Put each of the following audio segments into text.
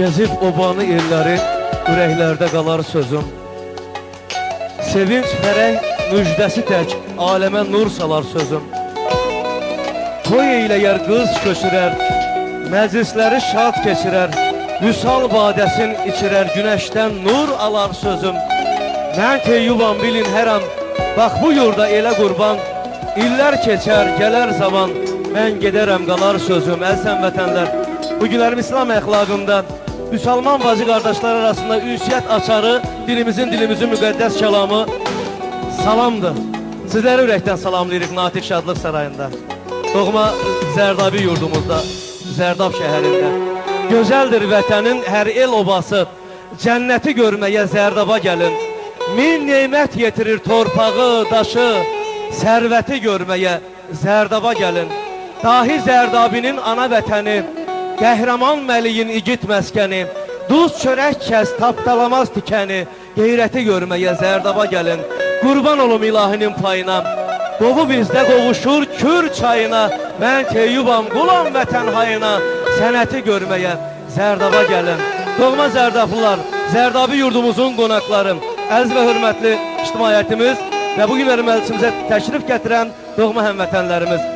Gezib obanı elləri, ürəklərdə qalar sözüm. Sevinç, fərəh, müjdəsi tək, aləmə nur salar sözüm. Toy eyləyər, qız köçürər, məclisləri şad keçirər, vüsal badəsin içirər, günəşdən nur alar sözüm. Mən teyyubam bilin hər an, bax bu yurda elə qurban, illər keçər, gələr zaman, mən gedərəm qalar sözüm. Əzizən vətənlər, bu günlərim İslam əxlaqında müsəlman bacı qardaşlar arasında ünsiyyət açarı, dilimizin müqəddəs kəlamı salamdır. Sizləri ürəkdən salamlayırıq Natiq Şadlıq Sarayında, doğma Zərdabi yurdumuzda, Zərdab şəhərində. Gözəldir vətənin hər el obası, cənnəti görməyə Zərdaba gəlin. Min neymət yetirir torpağı, daşı, sərvəti görməyə Zərdaba gəlin. Dahi Zərdabinin ana vətəni, qəhrəman məliyin igid məskəni, duz çörək kəs tapdalamaz tikəni, qeyrəti görməyə Zərdaba gəlin. Qurban olum ilahinin payına, doğu bizdə qovuşur Kür çayına, mən teyyubam qulam vətən hayına, sənəti görməyə Zərdaba gəlin. Doğma Zərdablılar, Zərdabi yurdumuzun qonaqları, əziz və hörmətli ictimaiyyətimiz və bugün məclisimizə təşrif gətirən doğma həmvətənlərimiz.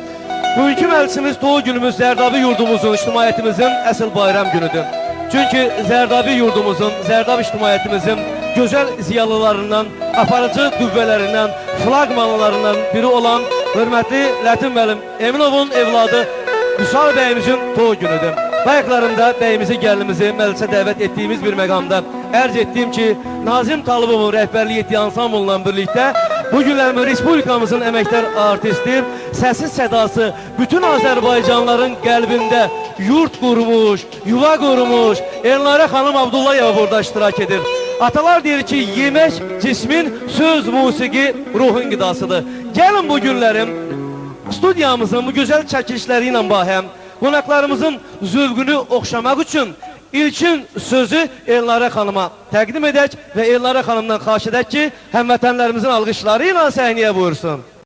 Bugünkü məclisimiz, doğu günümüz Zərdabi yurdumuzun, ictimaiyyətimizin əsl bayram günüdür. Çünki Zərdabi yurdumuzun, Zərdab ictimaiyyətimizin gözəl ziyalılarından, aparıcı qüvvələrindən, flaqmanlarından biri olan hörmətli Lətin müəllim Eminovun evladı Vüsal bəyimizin toy günüdür. Bayaqlarında bəyimizi, gəlinimizi məclisə dəvət etdiyimiz bir məqamda ərz etdiyim ki, Nazim Talıbovun rəhbərlik etdiyi ansambulla birlikdə bu günlərimi Respublikamızın əməkdar artisti, səssiz sədası bütün Azərbaycanların qəlbində yurt qurmuş, yuva qurmuş Elnarə xanım Abdullayeva burada iştirak edir. Atalar deyir ki, yemək cismin, söz, musiqi ruhun qidasıdır. Gəlin bu günlərim studiyamızın bu gözəl çəkilişləri ilə bahəm qonaqlarımızın zövqünü oxşamaq üçün ilkin sözü Elnarə xanıma təqdim edək və Elnarə xanımdan xahiş edək ki, həmvətənlərimizin alqışları ilə səhnəyə buyursun.